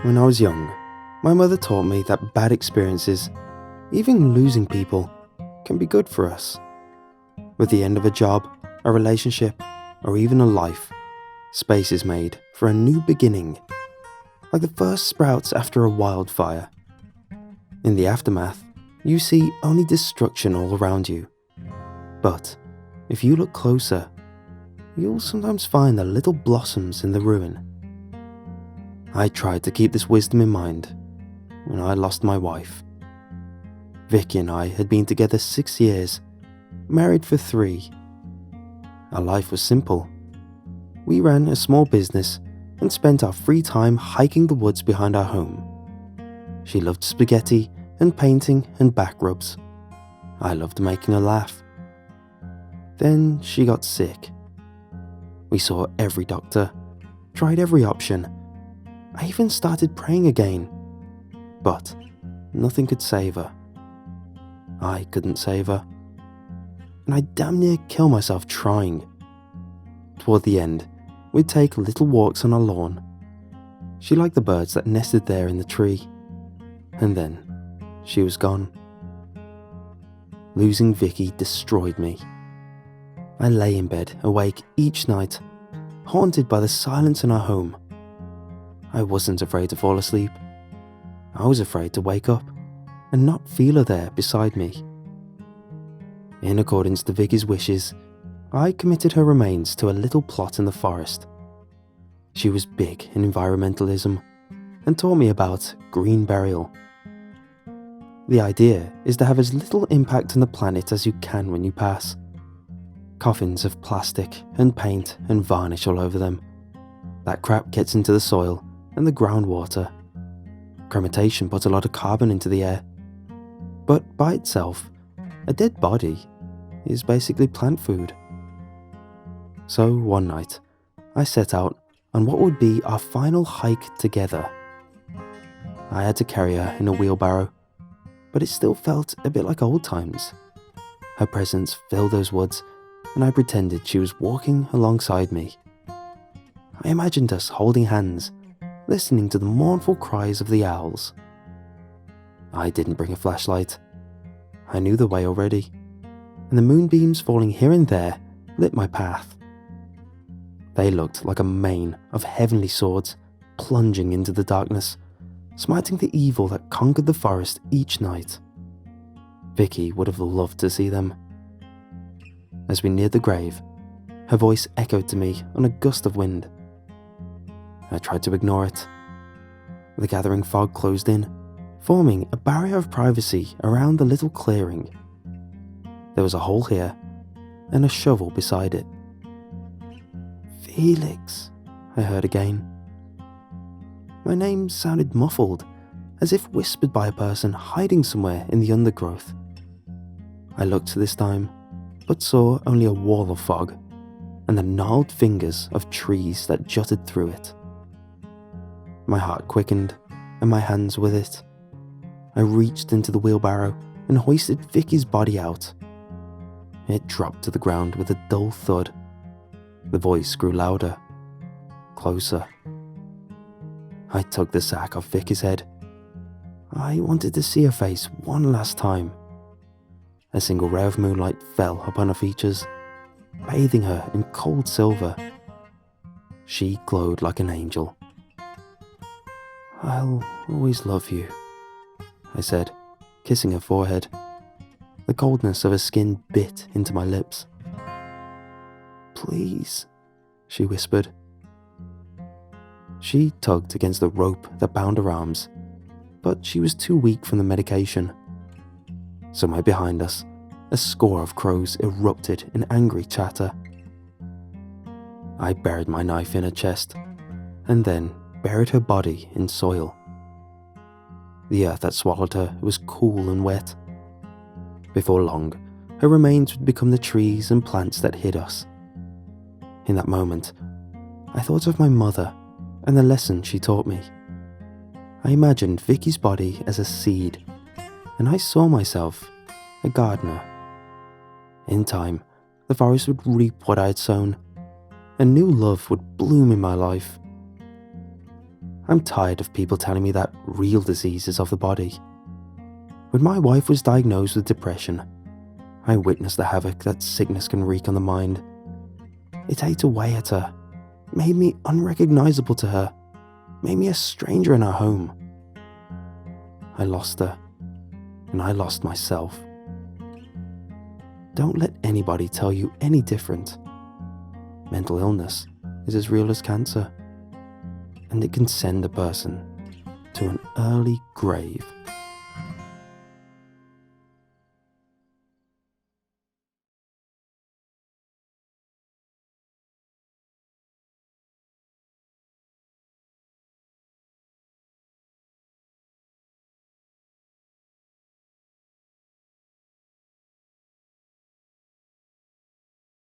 When I was young, my mother taught me that bad experiences, even losing people, can be good for us. With the end of a job, a relationship, or even a life, space is made for a new beginning, like the first sprouts after a wildfire. In the aftermath, you see only destruction all around you. But if you look closer, you'll sometimes find the little blossoms in the ruin. I tried to keep this wisdom in mind when I lost my wife. Vicky and I had been together 6 years, married for 3. Our life was simple. We ran a small business and spent our free time hiking the woods behind our home. She loved spaghetti and painting and back rubs. I loved making her laugh. Then she got sick. We saw every doctor, tried every option. I even started praying again, but nothing could save her. I couldn't save her, and I damn near killed myself trying. Toward the end, we'd take little walks on our lawn. She liked the birds that nested there in the tree, and then she was gone. Losing Vicky destroyed me. I lay in bed, awake each night, haunted by the silence in our home. I wasn't afraid to fall asleep. I was afraid to wake up and not feel her there beside me. In accordance to Vicky's wishes, I committed her remains to a little plot in the forest. She was big in environmentalism and taught me about green burial. The idea is to have as little impact on the planet as you can when you pass. Coffins of plastic and paint and varnish all over them. That crap gets into the soil and the groundwater. Cremation puts a lot of carbon into the air. But by itself, a dead body is basically plant food. So one night, I set out on what would be our final hike together. I had to carry her in a wheelbarrow, but it still felt a bit like old times. Her presence filled those woods, and I pretended she was walking alongside me. I imagined us holding hands, listening to the mournful cries of the owls. I didn't bring a flashlight. I knew the way already, and the moonbeams falling here and there lit my path. They looked like a mane of heavenly swords plunging into the darkness, smiting the evil that conquered the forest each night. Vicky would have loved to see them. As we neared the grave, her voice echoed to me on a gust of wind. I tried to ignore it. The gathering fog closed in, forming a barrier of privacy around the little clearing. There was a hole here, and a shovel beside it. "Felix," I heard again. My name sounded muffled, as if whispered by a person hiding somewhere in the undergrowth. I looked this time, but saw only a wall of fog, and the gnarled fingers of trees that jutted through it. My heart quickened, and my hands with it. I reached into the wheelbarrow and hoisted Vicky's body out. It dropped to the ground with a dull thud. The voice grew louder, closer. I tugged the sack off Vicky's head. I wanted to see her face one last time. A single ray of moonlight fell upon her features, bathing her in cold silver. She glowed like an angel. "I'll always love you," I said, kissing her forehead. The coldness of her skin bit into my lips. "Please," she whispered. She tugged against the rope that bound her arms, but she was too weak from the medication. Somewhere behind us, a score of crows erupted in angry chatter. I buried my knife in her chest, and then buried her body in soil. The earth that swallowed her was cool and wet. Before long, her remains would become the trees and plants that hid us. In that moment, I thought of my mother and the lesson she taught me. I imagined Vicky's body as a seed, and I saw myself a gardener. In time, the forest would reap what I had sown, and new love would bloom in my life. I'm tired of people telling me that real disease is of the body. When my wife was diagnosed with depression, I witnessed the havoc that sickness can wreak on the mind. It ate away at her, made me unrecognizable to her, made me a stranger in our home. I lost her, and I lost myself. Don't let anybody tell you any different. Mental illness is as real as cancer, and it can send a person to an early grave.